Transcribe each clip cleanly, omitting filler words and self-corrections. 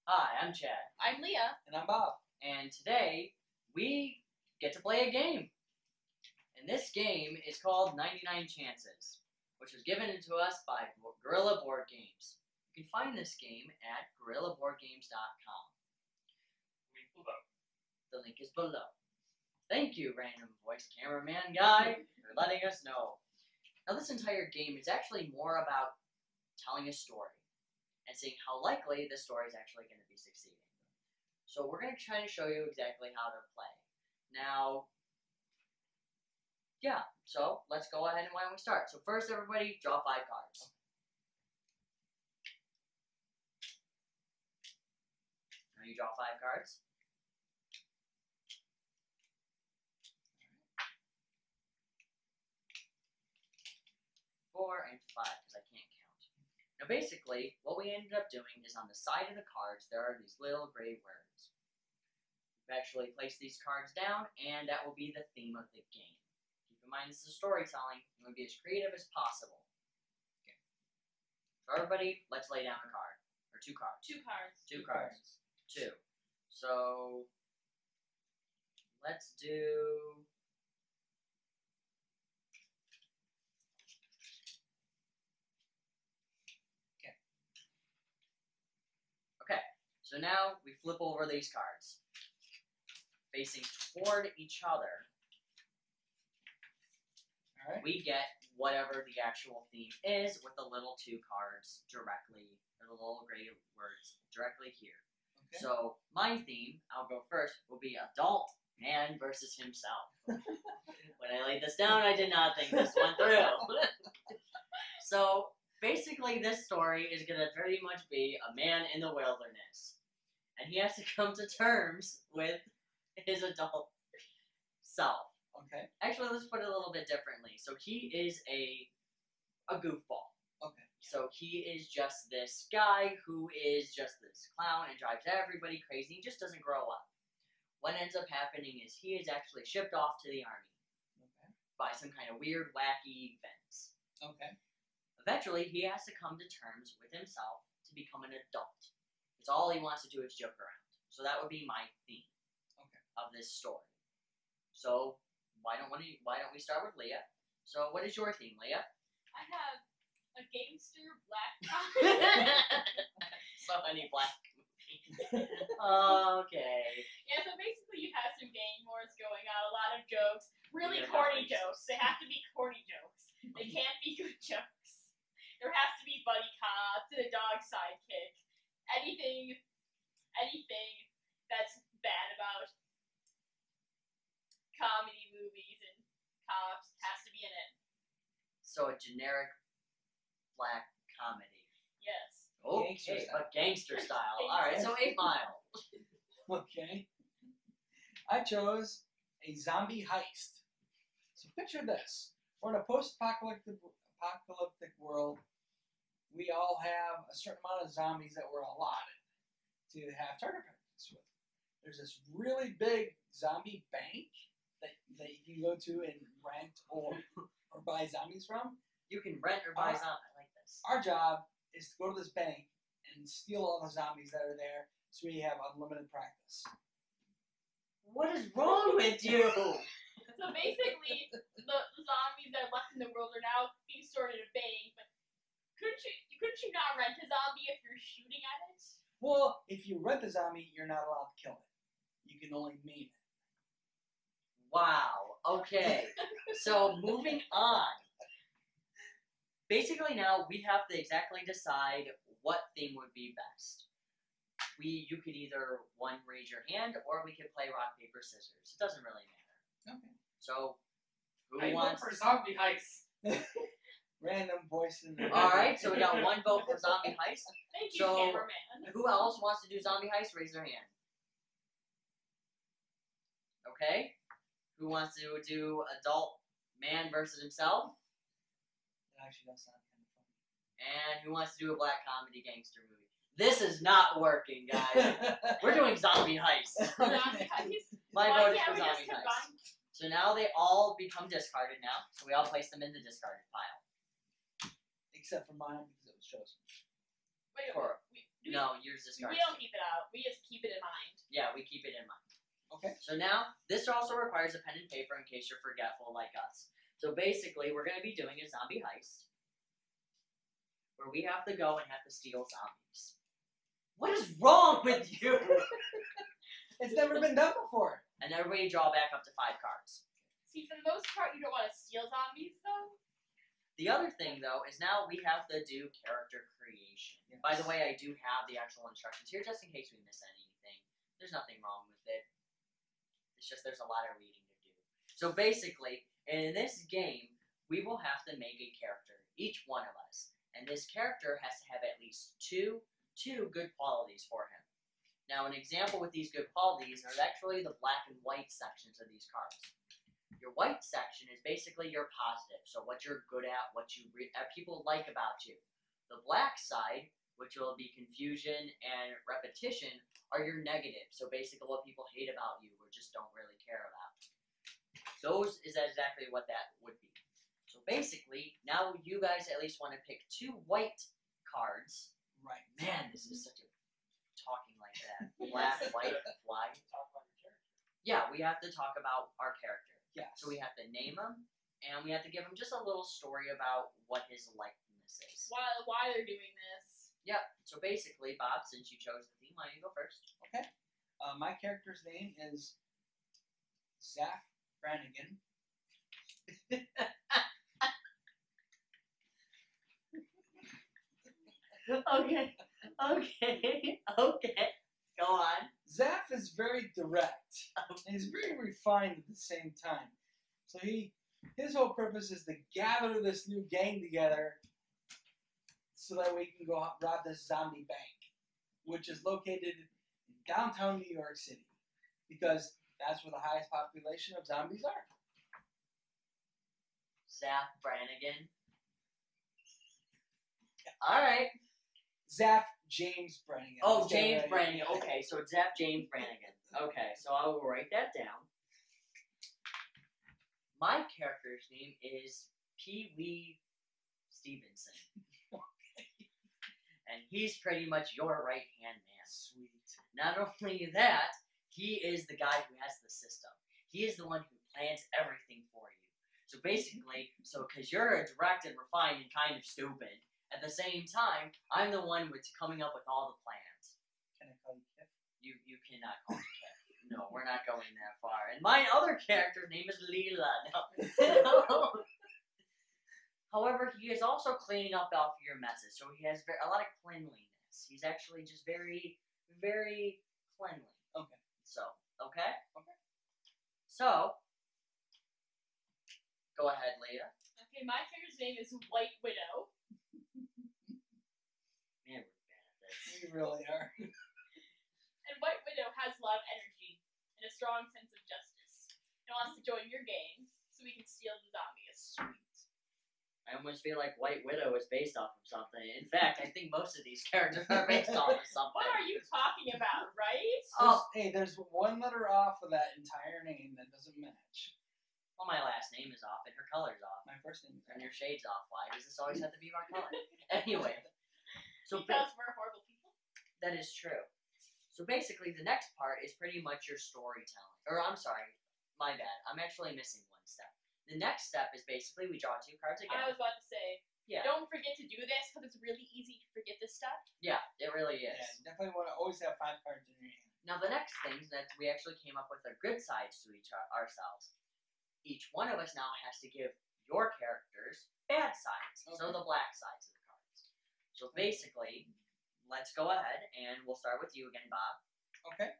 Hi, I'm Chad. I'm Leah. And I'm Bob. And today we get to play a game. And this game is called 99 Chances, which was given to us by Gorilla Board Games. You can find this game at gorillaboardgames.com. Link below. The link is below. Thank you, random voice cameraman guy, for letting us know. Now, this entire game is actually more about telling a story and seeing how likely the story is actually going to be succeeding. So we're going to try to show you exactly how to play. Now, yeah, so let's go ahead and why don't we start. So first, everybody, draw 5 cards. Now you draw 5 cards. Four and 5, because I can't count. Now basically, what we ended up doing is on the side of the cards, there are these little gray words. We've actually placed these cards down, and that will be the theme of the game. Keep in mind, this is storytelling. You want to be as creative as possible. Okay. So everybody, let's lay down a card. Or 2 cards. 2 cards. 2 cards. 2. So, let's do... So now we flip over these cards, facing toward each other. All right. We get whatever the actual theme is with the little 2 cards directly, or the little gray words directly here. Okay. So my theme, I'll go first, will be adult man versus himself. When I laid this down, I did not think this one through. So basically, this story is going to pretty much be a man in the wilderness. And he has to come to terms with his adult self. Okay. Actually, let's put it a little bit differently. So he is a goofball. Okay. So he is just this guy who is just this clown and drives everybody crazy. He just doesn't grow up. What ends up happening is he is actually shipped off to the army. Okay. By some kind of weird, wacky events. Okay. Eventually, he has to come to terms with himself to become an adult. Because all he wants to do is joke around. So that would be my theme of this story. So why don't we start with Leah? So what is your theme, Leah? I have a gangster black So many black movies. Okay. Yeah, so basically you have some gang wars going on, a lot of jokes. Really Yeah, corny nice. jokes. They have to be corny jokes. They can't be good jokes. There has to be buddy cops and a dog sidekick. Anything that's bad about comedy movies and cops has to be in it. So a generic black comedy. Yes. Gangster Okay, style. but gangster style. Alright, so 8 Mile. Okay. I chose a zombie heist. So picture this. We're in a post-apocalyptic world. We all have a certain amount of zombies that we're allotted to have target practice with. There's this really big zombie bank that you can go to and rent or buy zombies from. You can rent or buy zombies. I like this. Our job is to go to this bank and steal all the zombies that are there so we have unlimited practice. What is wrong with you? So basically, the zombies that are left in the world are now being stored in a bank, but couldn't you not rent a zombie if you're shooting at it? Well, if you rent the zombie, you're not allowed to kill it. You can only maim it. Wow. Okay. So moving on. Basically now we have to exactly decide what theme would be best. You could either raise your hand or we could play rock, paper, scissors. It doesn't really matter. Okay. So who I vote wants for zombie heist. Random voice in there. Alright, so we got 1 vote for zombie heist. Thank you, So- cameraman. Who else wants to do zombie heist? Raise their hand. Okay. Who wants to do adult man versus himself? That actually does sound kind of funny. And who wants to do a black comedy gangster movie? This is not working, guys. We're doing zombie heist. Zombie heist. My Why vote is can't for we just zombie heist. combine? So now they all become discarded now. So we all place them in the discarded pile. Except for mine because it was chosen. Wait, Or- No, yours discards. We don't keep it out. We just keep it in mind. Yeah, we keep it in mind. Okay. So now, this also requires a pen and paper in case you're forgetful like us. So basically, we're going to be doing a zombie heist, where we have to go and have to steal zombies. What is wrong with you? It's never been done before. And everybody draw back up to 5 cards. See, for the most part, you don't want to steal zombies, though. The other thing, though, is now we have to do character creation. Yes. By the way, I do have the actual instructions here, just in case we miss anything. There's nothing wrong with it. It's just there's a lot of reading to do. So basically, in this game, we will have to make a character, each one of us. And this character has to have at least two good qualities for him. Now, an example with these good qualities are actually the black and white sections of these cards. Your white section is basically your positive, so what you're good at, what you people like about you. The black side, which will be confusion and repetition, are your negative, so basically what people hate about you or just don't really care about. Those is exactly what that would be. So basically, now you guys at least want to pick 2 white cards. Right. Man, this is such a talking like that. Black, white, white. Talk about your character. Yeah, we have to talk about our character. Yes. So we have to name him, and we have to give him just a little story about what his likeness is. Why they're doing this. Yep. So basically, Bob, since you chose the theme, why don't you go first? Okay. My character's name is Zaf Brannigan. Okay. Go on. Zaf is very direct. And he's very refined at the same time. So his whole purpose is to gather this new gang together so that we can go rob this zombie bank, which is located in downtown New York City, because that's where the highest population of zombies are. Zaf Brannigan. Alright. Zaf James Brannigan. Oh, Let's get it James right. Brannigan. Okay, so it's Zaf James Brannigan. Okay, so I will write that down. My character's name is Pee Wee Stevenson. And he's pretty much your right-hand man. Sweet. Not only that, he is the guy who has the system. He is the one who plans everything for you. So basically, because you're a direct and refined and kind of stupid, at the same time, I'm the one who's coming up with all the plans. Can I call you Kif? You cannot call me Kev. No, we're not going that far. And my other character's name is Leela. No. However, he is also cleaning up after your messes, so he has a lot of cleanliness. He's actually just very, very cleanly. Okay. So, okay? Okay. So, go ahead, Leah. Okay, my character's name is White Widow. Man, we're bad at this. We really are. And White Widow has a lot of energy and a strong sense of justice. And wants to join your gang so we can steal the zombies. Sweet. I almost feel like White Widow is based off of something. In fact, I think most of these characters are based off of something. What are you talking about, right? Oh. Hey, there's one letter off of that entire name that doesn't match. Well, my last name is off and her color's off. My first name is And your shade's off. Why does this always have to be our color? Anyway. So Because we're horrible people. that is true. So basically, the next part is pretty much your storytelling. Or, I'm sorry. My bad. I'm actually missing one step. The next step is basically we draw 2 cards I again. was about to say, Yeah. don't forget to do this because it's really easy to forget this stuff. Yeah, it really is. Yeah, definitely want to always have 5 cards in your hand. Now, the next thing is that we actually came up with our good sides to ourselves. Each one of us now has to give your characters bad sides. So Okay. the black sides of the cards. So basically, let's go ahead and we'll start with you again, Bob. Okay.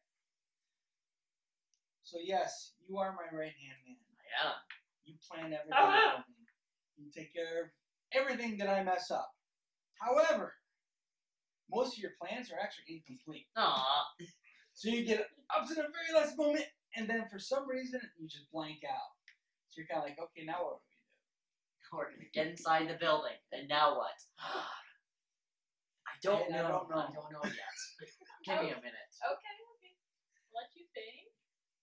So yes, you are my right hand man. I am. You plan everything for me. You take care of everything that I mess up. However, most of your plans are actually incomplete. Aw. So you get up to the very last moment, and then for some reason, you just blank out. So you're kind of like, okay, now what do we do? We're gonna get inside the building, and now what? I don't I know. don't know. I don't know yet. Give me a minute. Okay. Let you think.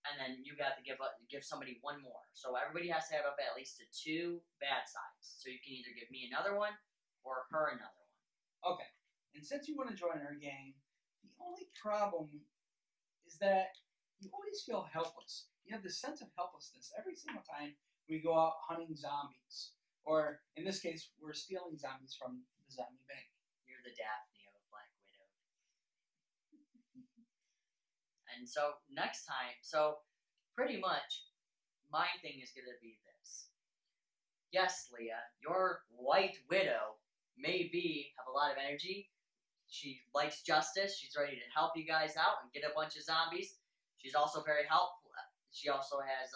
And then you got to give somebody one more. So everybody has to have up at least 2 bad sides. So you can either give me another one or her another one. Okay. And since you want to join our gang, the only problem is that you always feel helpless. You have this sense of helplessness every single time we go out hunting zombies. Or, in this case, we're stealing zombies from the zombie bank. You're the Daphne of Black Widow. And so next time, pretty much, my thing is going to be this. Yes, Leah, your White Widow have a lot of energy. She likes justice. She's ready to help you guys out and get a bunch of zombies. She's also very helpful. She also has,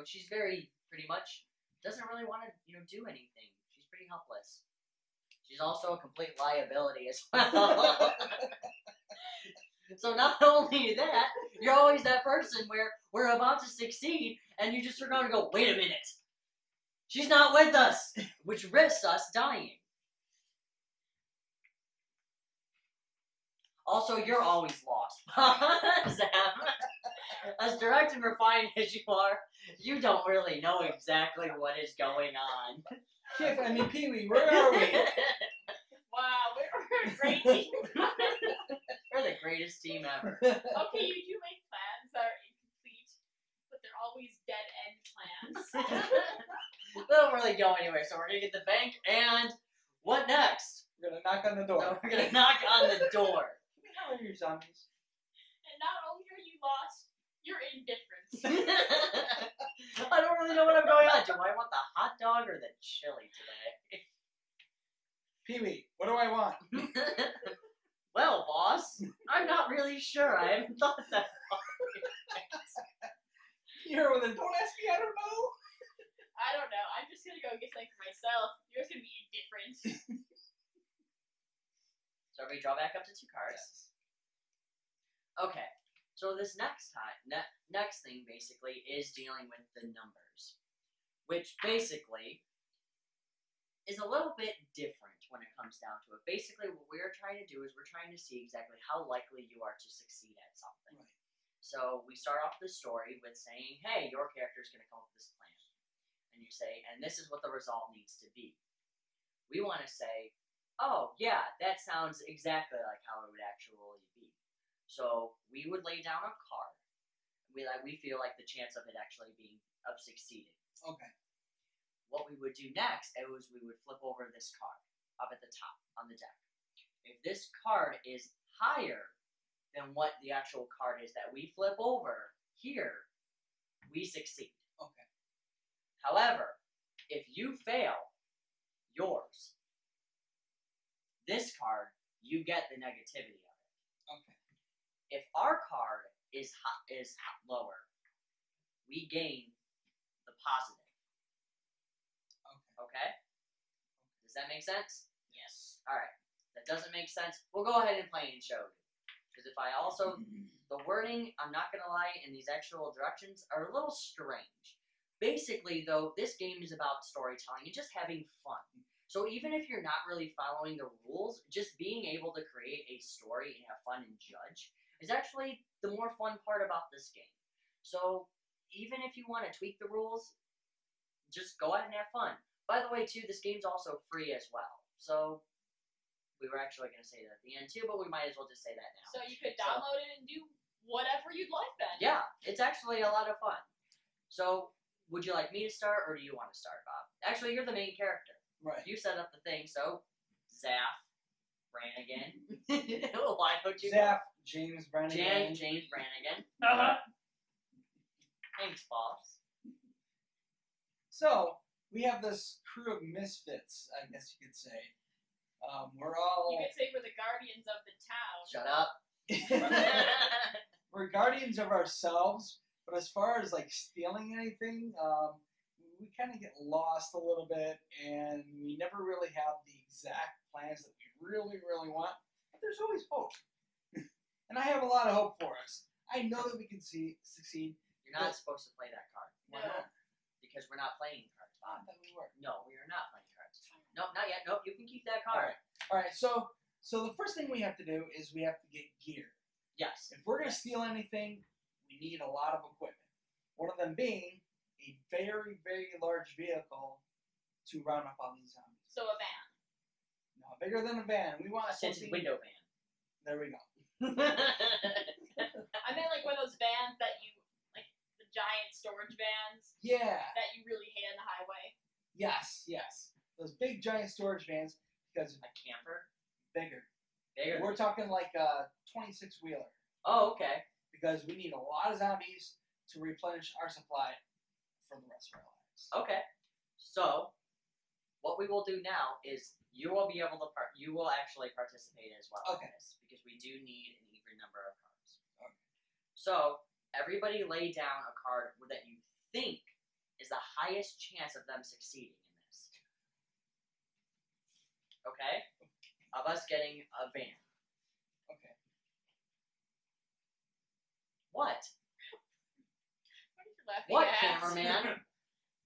she's very, pretty much, doesn't really want to, do anything. She's pretty helpless. She's also a complete liability as well. So not only that, you're always that person where we're about to succeed and you just turn around and go, wait a minute. She's not with us, which risks us dying. Also, you're always lost. Sam, as direct and refined as you are, you don't really know exactly what is going on. Kif, Pee-wee, where are we? Wow, we're a great team. We're the greatest team ever. Okay, you do make plans that are incomplete, but they're always dead-end plans. They don't really go anywhere, so we're gonna get the bank, and what next? We're gonna knock on the door. So we're gonna knock on the door. How are your zombies? And not only are you lost, you're indifferent. I don't really know what I'm going on. Do I want the hot dog or the chili today? Pee-wee, what do I want? Well, boss, I'm not really sure. I haven't thought that far. You're with it. Don't ask me, I don't know. I don't know. I'm just gonna go get something for myself. You're just gonna be indifferent. So we draw back up to 2 cards. Yes. Okay. So this next thing basically is dealing with the numbers, which basically is a little bit different when it comes down to it. Basically, what we're trying to do is we're trying to see exactly how likely you are to succeed at something. Right. So we start off the story with saying, hey, your character is going to come up with this plan. And you say, and this is what the result needs to be. We want to say, oh, yeah, that sounds exactly like how it would actually be. So we would lay down a card. We feel like the chance of it actually being of succeeding. Okay. What we would do next is we would flip over this card up at the top on the deck. If this card is higher than what the actual card is that we flip over here, we succeed. Okay. However, if you fail yours, this card, you get the negativity of it. Okay. If our card is lower, we gain the positive. Okay? Does that make sense? Yes. Alright. That doesn't make sense. We'll go ahead and play and show you. Because if I also, the wording, I'm not going to lie, in these actual directions are a little strange. Basically, though, this game is about storytelling and just having fun. So even if you're not really following the rules, just being able to create a story and have fun and judge is actually the more fun part about this game. So even if you want to tweak the rules, just go ahead and have fun. By the way, too, this game's also free as well. So we were actually going to say that at the end, too, but we might as well just say that now. So you could download it and do whatever you'd like then. Yeah, it's actually a lot of fun. So would you like me to start, or do you want to start, Bob? Actually, you're the main character. Right. You set up the thing, so Zaff Brannigan. Why don't you? Zaff James Brannigan. James Brannigan. Thanks, boss. So we have this crew of misfits, I guess you could say. We're all. You could say we're the guardians of the town. Shut up. We're guardians of ourselves, but as far as like stealing anything, we kind of get lost a little bit, and we never really have the exact plans that we really, really want. But there's always hope, and I have a lot of hope for us. I know that we can succeed. You're not supposed to play that card. Why No. not? Because we're not playing cards, I Bob. thought we were. No, we are not playing cards. Nope, not yet. Nope, you can keep that card. All right. So the first thing we have to do is we have to get gear. Yes. If we're gonna steal anything, we need a lot of equipment. One of them being a very, very large vehicle to round up all these zombies. So a van. No, Bigger than a van. We want A tinted something. window van. There we go. I meant like one of those vans that you like the giant storage vans Yeah. that you really hate on the highway. Yes. Those big giant storage vans because A camper? bigger. Bigger. We're talking like a 26-wheeler Oh, okay. because we need a lot of zombies to replenish our supply for the rest of our lives. Okay. So, what we will do now is you will be able to you will actually participate as well Okay. in this because we do need an even number of cards. Okay. So, everybody lay down a card that you think is the highest chance of them succeeding in this. Okay? Of us getting a van. Okay. What What? are you laughing What, at? cameraman?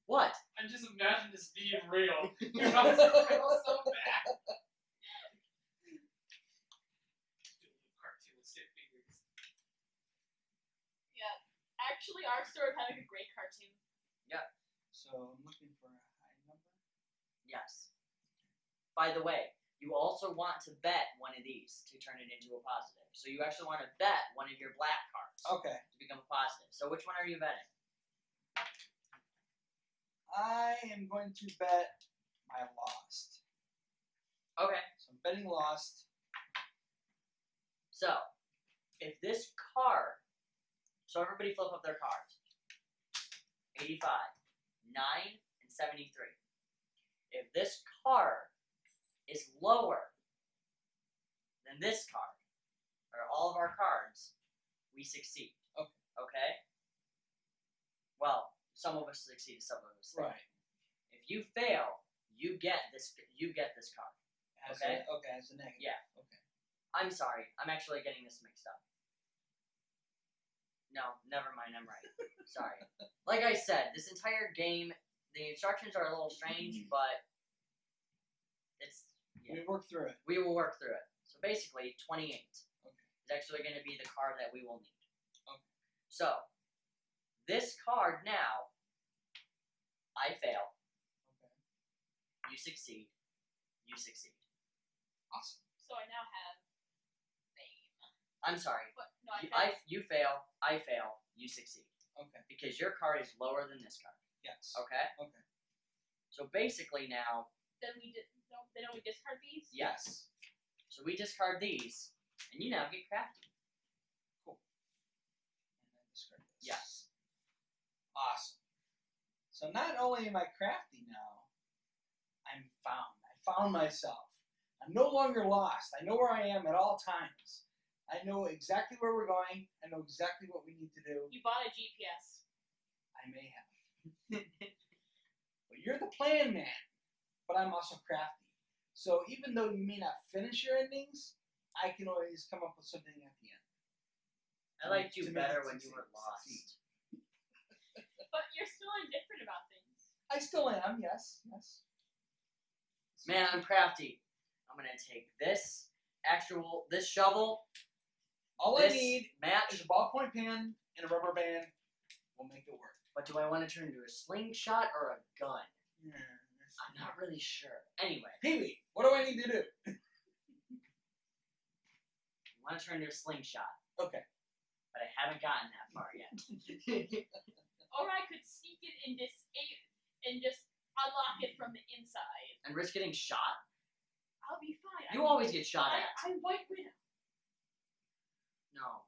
What? I just imagine this being real. You're not so real, so bad. Cartoon with stick figures. Actually, our store is having a great cartoon. So I'm looking for a high number. Yes. By the way, you also want to bet one of these to turn it into a positive. So you actually want to bet one of your black cards Okay. to become a positive. So which one are you betting? I am going to bet my lost. Okay. So I'm betting lost. So, if this card, so everybody flip up their cards. 85, 9, and 73. If this card is lower than this card, or all of our cards, we succeed. Okay. Okay? Well, some of us succeed, some of us fail. Right. If you fail, you get this card. As Okay. As a negative. Yeah. Okay. I'm sorry. I'm actually getting this mixed up. No, never mind. I'm right. Sorry. Like I said, this entire game, the instructions are a little strange, but it's We work through it. we will work through it. So basically, 28 Okay. is actually going to be the card that we will need. Okay. So this card now, I fail. Okay. You succeed. You succeed. Awesome. So I now have fame. I'm sorry. What? No, I You fail. I fail. You succeed. Okay. Because your card is lower than this card. Yes. Okay? Okay. So basically now, Then we then we discard these. yes. So we discard these, and you now get crafty. Cool. And then discard this. Yes. Awesome. So not only am I crafty now, I'm found. I found myself. I'm no longer lost. I know where I am at all times. I know exactly where we're going. I know exactly what we need to do. You bought a GPS. I may have. But you're the plan man. But I'm also crafty. So even though you may not finish your endings, I can always come up with something at the end. I liked To you make better it when you were succeed. lost. But you're still indifferent about things. I still am, yes. Man, I'm crafty. I'm gonna take this shovel, All this I need match. is a ballpoint pen and a rubber band. We'll make it work. But do I want to turn into a slingshot or a gun? Yeah. I'm not really sure. Anyway, Pee-wee, what do I need to do? I want to turn into a slingshot, Okay. but I haven't gotten that far yet. Or I could sneak it in and just unlock it from the inside. And risk getting shot? I'll be fine. You always get shot at. I'm White Widow. No,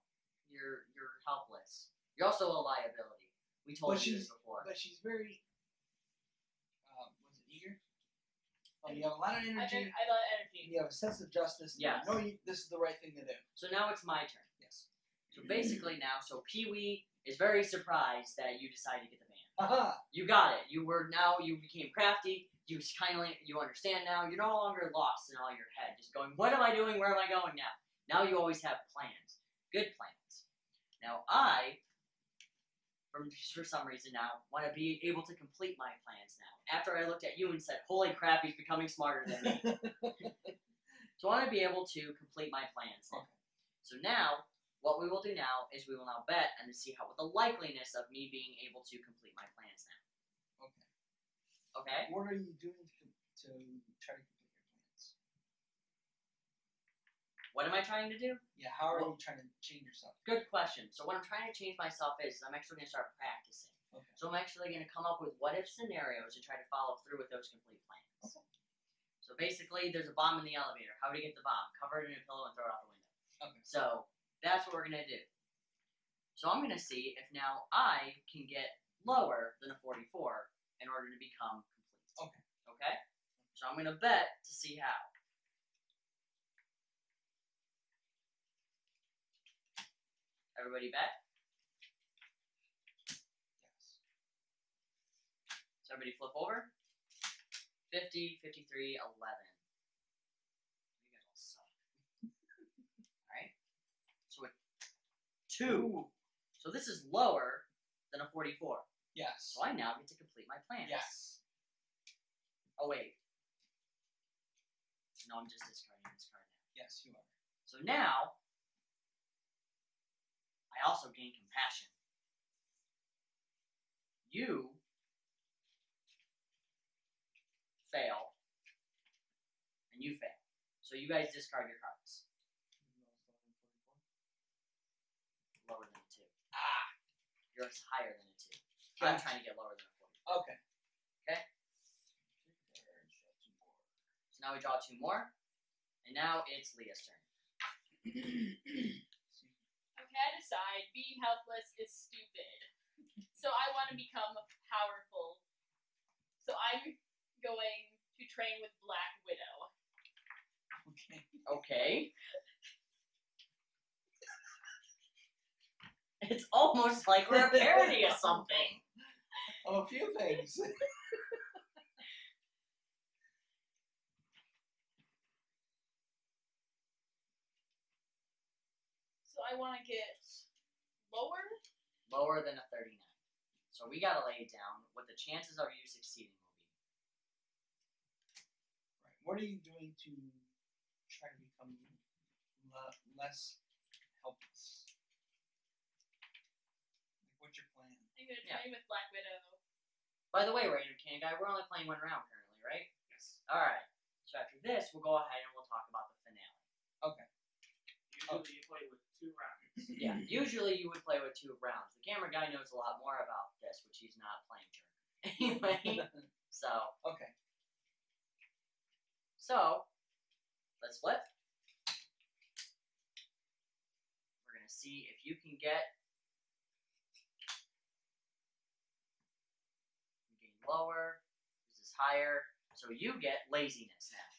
you're helpless. You're also a liability. We told But you this before. But she's very, was it eager? Oh, you have a lot of energy. I love energy. And you have a sense of justice. Yes. You know this is the right thing to do. So now it's my turn. Yes. So basically now, Pee-wee is very surprised that you decided to get the van. Haha. You got it. You became crafty. You understand now. You're no longer lost in all your head, just going, what am I doing? Where am I going now? Now you always have plans. Good plans. Now I, for some reason now, want to be able to complete my plans now. After I looked at you and said, holy crap, he's becoming smarter than me. So I want to be able to complete my plans now. Okay. So now, what we will do now is we will now bet and see what the likeliness of me being able to complete my plans now. Okay. Okay? What are you doing to try to complete your plans? What am I trying to do? Yeah, how are you trying to change yourself? Good question. So what I'm trying to change myself is I'm actually going to start practicing. Okay. So I'm actually going to come up with what-if scenarios and try to follow through with those complete plans. Okay. So basically, there's a bomb in the elevator. How do we get the bomb? Cover it in a pillow and throw it out the window. Okay. So that's what we're going to do. So I'm going to see if now I can get lower than a 44 in order to become complete. Okay. Okay? So I'm going to bet to see how. Everybody bet? Yes. So everybody flip over. 50, 53, 11. You guys all suck. Alright? So a 2. So this is lower than a 44. Yes. So I now get to complete my plan. Yes. Oh, wait. No, I'm just discarding this card now. Yes, you are. So now, I also gain compassion. You fail, and you fail. So you guys discard your cards. Lower than a 2. Ah. Yours higher than a 2. Okay. I'm trying to get lower than a 40. Okay. Okay? So now we draw 2 more, and now it's Leah's turn. Okay, I decide being helpless is stupid. So I want to become powerful. So I'm going to train with Black Widow. Okay. Okay. It's almost like we're a parody of something. Oh, a few things. So I want to get lower. Lower than a 39. So we gotta lay down what the chances of you succeeding will be. Right. What are you doing to try to become less helpless? Like, what's your plan? I'm going to Yeah. train with Black Widow. By the way, Random Can Guy, we're only playing 1 round currently, right? Yes. Alright. So after this, we'll go ahead and we'll talk about the finale. Okay. Usually you play with 2 rounds. Yeah, usually you would play with 2 rounds. The camera guy knows a lot more about this, which he's not playing currently. Anyway, so Okay. let's flip. We're gonna see if you can get you gain lower. This is higher, so you get laziness now.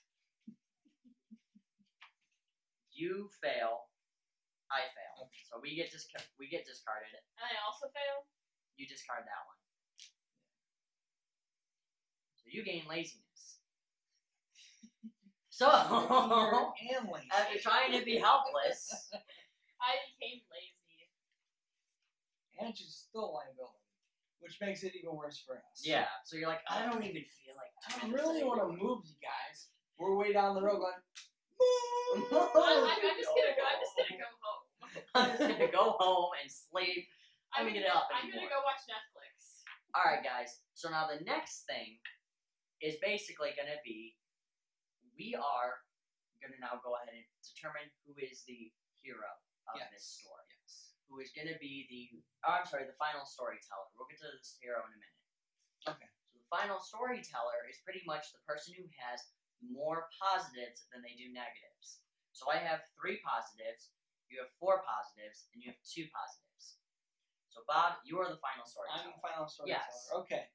You fail. I fail. Okay. So we get discarded. And I also fail. You discard that one. So you gain laziness. So And lazy. after trying to be helpless, I became lazy. And she's still a liability, which makes it even worse for us. yeah. So you're like, I don't even feel like I doing don't really this want to anymore. move you guys. We're way down the road going, I'm just gonna go home. I'm just gonna go home and sleep. I'm gonna get up I'm anymore. gonna go watch Netflix. All right, guys. So now the next thing is basically gonna be we are gonna now go ahead and determine who is the hero of this story. Yes. Who is gonna be the the final storyteller. We'll get to this hero in a minute. Okay. So the final storyteller is pretty much the person who has more positives than they do negatives. So I have 3 positives, you have 4 positives, and you have 2 positives. So Bob, you are the final storyteller. I'm the final storyteller. Yes. Okay.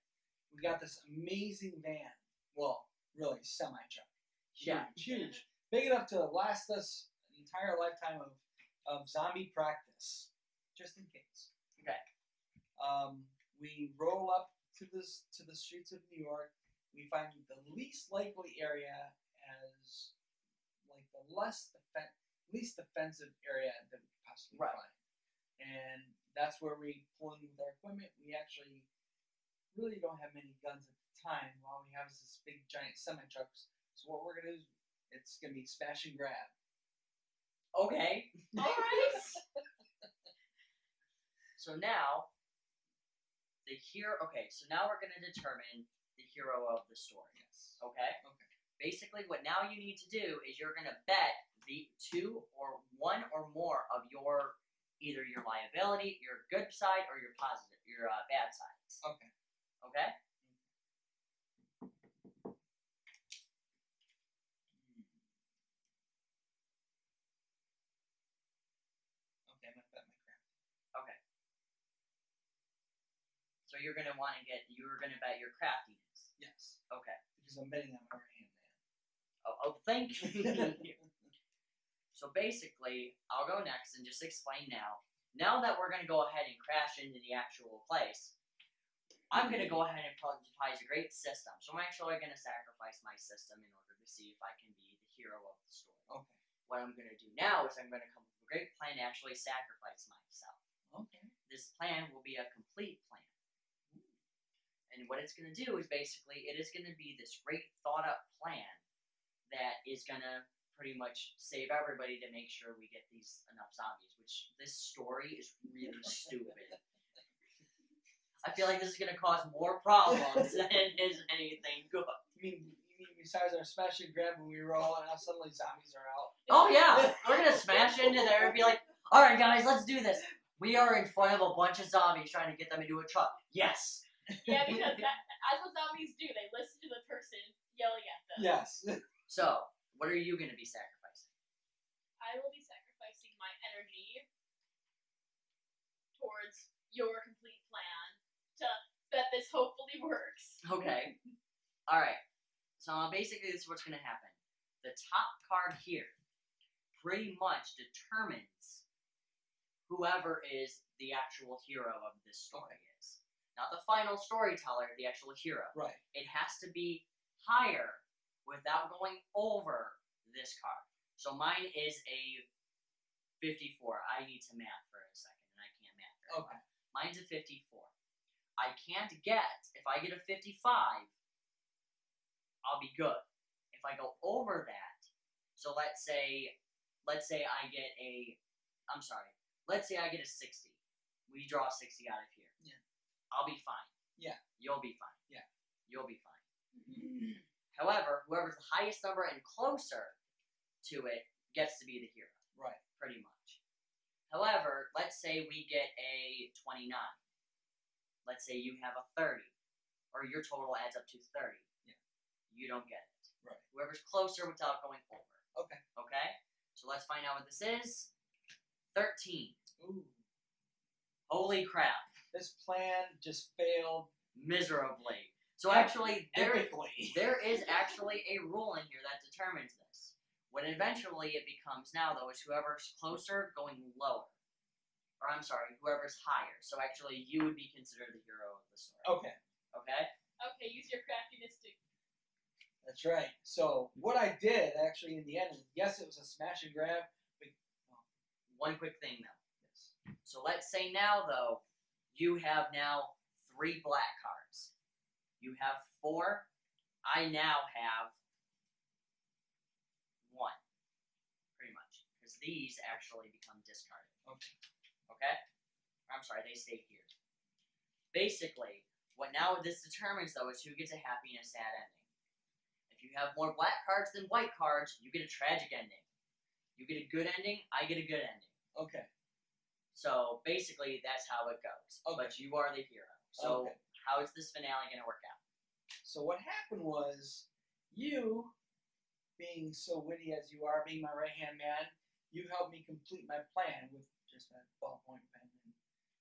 We got this amazing van. Well, really, semi-truck. Yeah. Huge. Big enough to last us an entire lifetime of zombie practice. Just in case. Okay. We roll up to the streets of New York. We find the least likely area as like the least offensive area that we could possibly Right. find. And that's where we pull in with our equipment. We actually really don't have many guns at the time. All we have is this big giant semi-trucks. So what we're gonna do is it's gonna be smash and grab. Okay. Alright. So now the hero. Okay. So now we're gonna determine the hero of the story. Yes. Okay. Okay. Basically, what now you need to do is you're gonna bet the one or more of your either your liability, your good side, or your bad sides. Okay. Okay. Okay, I'm gonna bet my crap. Okay. So you're gonna bet your craftiness. Yes. Okay. Because I'm betting on my right hand man. Oh, thank you. So basically, I'll go next and just explain now. Now that we're gonna go ahead and crash into the actual place, I'm gonna go ahead and devise a great system. So I'm actually gonna sacrifice my system in order to see if I can be the hero of the story. Okay. What I'm gonna do now is I'm gonna come up with a great plan to actually sacrifice myself. Okay. This plan will be a complete plan. And what it's going to do is basically, it is going to be this great thought up plan that is going to pretty much save everybody to make sure we get enough zombies, which this story is really stupid. I feel like this is going to cause more problems than it is anything good. You mean besides our smash and grab when we roll and now suddenly zombies are out? Oh yeah, we're going to smash into there and be like, alright guys, let's do this. We are in front of a bunch of zombies trying to get them into a truck. Yes. Yeah, because as what zombies do, they listen to the person yelling at them. Yes. So, what are you going to be sacrificing? I will be sacrificing my energy towards your complete plan that this hopefully works. Okay. Alright. So, basically, this is what's going to happen. The top card here pretty much determines whoever is the actual hero of this story is. Not the final storyteller, the actual hero. Right. It has to be higher without going over this card. So mine is a 54. I need to math for a second, and I can't math very well. Mine's a 54. I can't get, if I get a 55, I'll be good. If I go over that, so let's say I get let's say I get a 60. We draw a 60 out of here. Yeah. I'll be fine. Yeah. You'll be fine. Yeah. You'll be fine. However, whoever's the highest number and closer to it gets to be the hero. Right. Pretty much. However, let's say we get a 29. Let's say you have a 30. Or your total adds up to 30. Yeah. You don't get it. Right. Whoever's closer without going over. Okay. Okay? So let's find out what this is. 13. Ooh. Holy crap. This plan just failed Miserably. So actually, epically. there is actually a rule in here that determines this. What eventually it becomes now, though, is whoever's closer going lower. Or I'm sorry, whoever's higher. So actually, you would be considered the hero of the story. Okay. Okay? Okay, use your craftiness to... That's right. So what I did actually in the end, yes, it was a smash and grab. But, One quick thing, though. Yes. So let's say now, though, you have now 3 black cards. You have 4. I now have 1. Pretty much. Because these actually become discarded. Okay. Okay? I'm sorry, they stay here. Basically, what now this determines, though, is who gets a happy and a sad ending. If you have more black cards than white cards, you get a tragic ending. You get a good ending, I get a good ending. Okay. So, basically, that's how it goes. Okay. But you are the hero. So, Okay. how is this finale going to work out? So what happened was, you, being so witty as you are, being my right-hand man, you helped me complete my plan with just that ballpoint pen and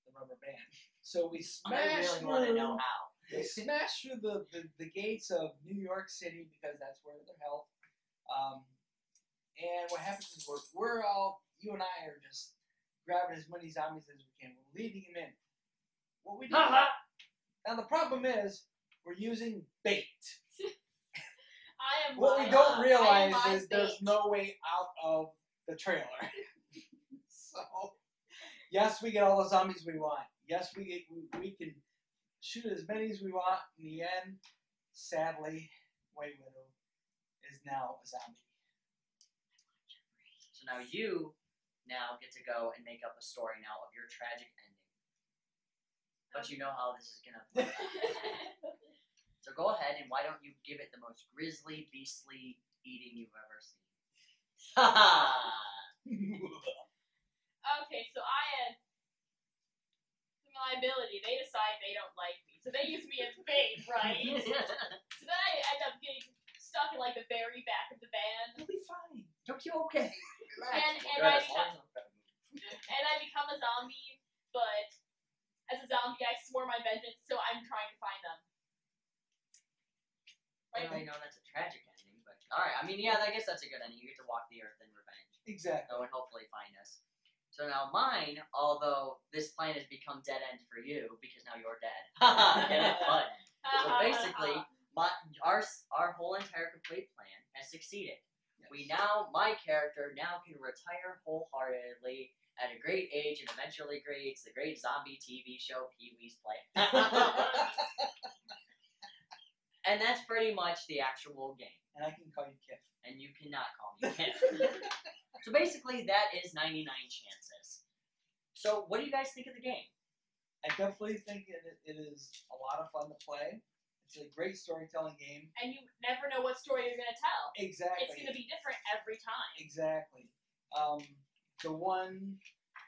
the rubber band. So we smashed I really want to know how. We smashed through the gates of New York City because that's where they're held. And what happens is we're all, you and I are just grabbing as many zombies as we can. We're leading them in. What we do now, the problem is we're using bait. I am What we live. don't I realize am live is there's bait. no way out of the trailer. So, yes, we get all the zombies we want. Yes, we can shoot as many as we want. In the end, sadly, White Widow is now a zombie. So now you get to go and make up a story now of your tragic ending. But you know how this is going to play out. So go ahead, and why don't you give it the most grisly, beastly eating you've ever seen? Okay, so I had some liability. They decide they don't like me, so they use me as bait, right? So then I end up getting stuck in like the very back of the van, You'll be fine. You okay? and I become a zombie. But as a zombie, I swore my vengeance, so I'm trying to find them. Right? Well, I know that's a tragic ending, but alright, I mean, yeah, I guess that's a good ending. You get to walk the earth in revenge. Exactly. So, and hopefully find us. So now mine, although this plan has become dead end for you, because now you're dead. Get it? But, so basically, our whole entire complete plan has succeeded. Yes. My character now can retire wholeheartedly at a great age and eventually creates the great zombie TV show Pee-wee's Play. And that's pretty much the actual game. And I can call you Kif. And you cannot call me Kim. So basically, that is 99 chances. So what do you guys think of the game? I definitely think it is a lot of fun to play. It's a great storytelling game. And you never know what story you're gonna tell. Exactly. It's gonna be different every time. Exactly. The one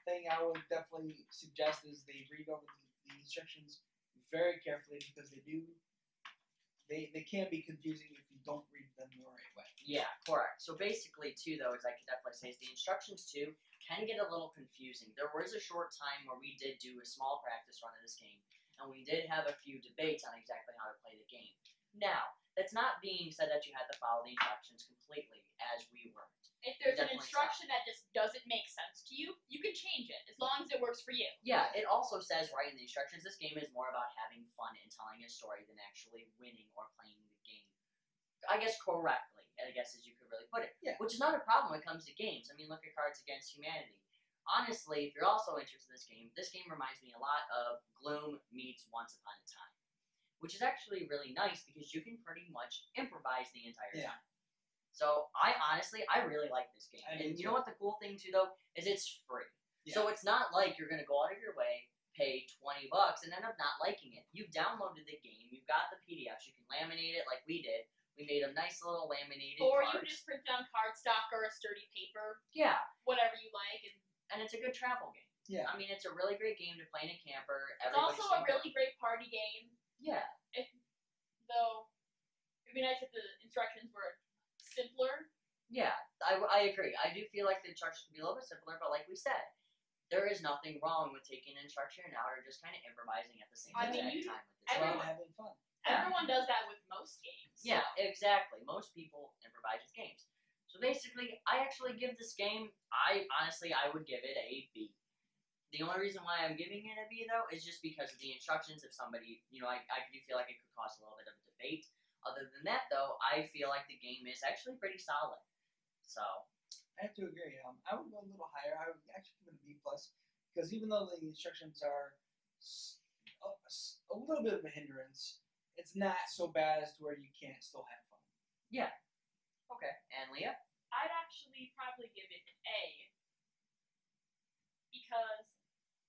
thing I would definitely suggest is they read over the instructions very carefully because they can be confusing if you don't read them the right way. Yeah, correct. So basically, too, though, as I can definitely say, is the instructions, too, can get a little confusing. There was a short time where we did do a small practice run of this game, and we did have a few debates on exactly how to play the game. Now, that's not being said that you had to follow the instructions completely, as we weren't. If there's an Definitely instruction that just doesn't make sense to you, you can change it, as long as it works for you. Yeah, it also says right in the instructions, this game is more about having fun and telling a story than actually winning or playing the game. I guess correctly, I guess as you could really put it. Yeah. Which is not a problem when it comes to games. I mean, look at Cards Against Humanity. Honestly, if you're also interested in this game reminds me a lot of Gloom meets Once Upon a Time. Which is actually really nice because you can pretty much improvise the entire time. So, I really like this game. And you know what the cool thing, too, though, is it's free. Yeah. So, it's not like you're going to go out of your way, pay $20, and end up not liking it. You've downloaded the game. You've got the PDFs. You can laminate it like we did. We made a nice little laminated Or cards. you can just print it on cardstock or a sturdy paper. Yeah. Whatever you like. And it's a good travel game. Yeah. I mean, it's a really great game to play in a camper. It's also a really great party game. Yeah. Though, it'd be nice if the instructions were simpler. Yeah, I agree. I do feel like the instructions could be a little bit simpler, but like we said, there is nothing wrong with taking an instruction out or just kind of improvising at the same time with this. Having fun. Everyone does that with most games. Yeah, exactly. Most people improvise with games. So basically, I actually give this game, I would give it a B. The only reason why I'm giving it a B, though, is just because of the instructions. If somebody, I do feel like it could cause a little bit of a debate. Other than that, though, I feel like the game is actually pretty solid. So, I have to agree. I would go a little higher. I would actually give it a B+, because even though the instructions are a little bit of a hindrance, it's not so bad as to where you can't still have fun. Yeah. Okay. And Leah? I'd actually probably give it an A. Because,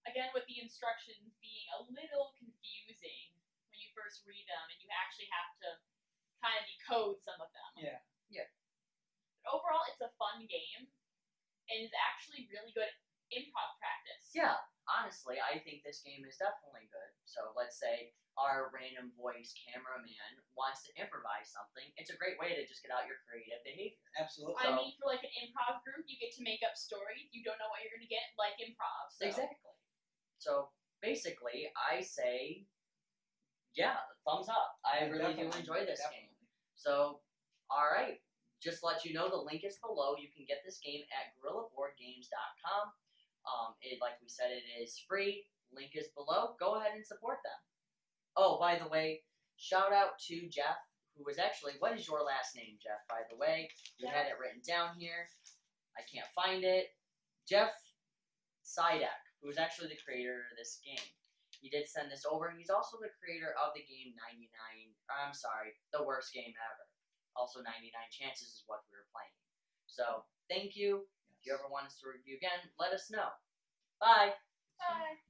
again, with the instructions being a little confusing when you first read them, and you actually have to kind of decode some of them. Yeah. Yeah. But overall, it's a fun game, and it's actually really good improv practice. Yeah. Honestly, I think this game is definitely good. So let's say our random voice cameraman wants to improvise something. It's a great way to just get out your creative behavior. Absolutely. I mean, for like an improv group, you get to make up stories. You don't know what you're going to get, like improv. So. Exactly. So basically, I say, yeah, thumbs up. I really do enjoy this game. So, all right. Just to let you know, the link is below. You can get this game at GorillaBoardGames.com. Like we said, it is free. Link is below. Go ahead and support them. Oh, by the way, shout out to Jeff, who was actually, what is your last name, Jeff, by the way? You had it written down here. I can't find it. Jeff Siadek, who is actually the creator of this game. He did send this over. He's also the creator of the game the worst game ever. Also 99 Chances is what we were playing. So, thank you. If you ever want us to review again, let us know. Bye. Bye.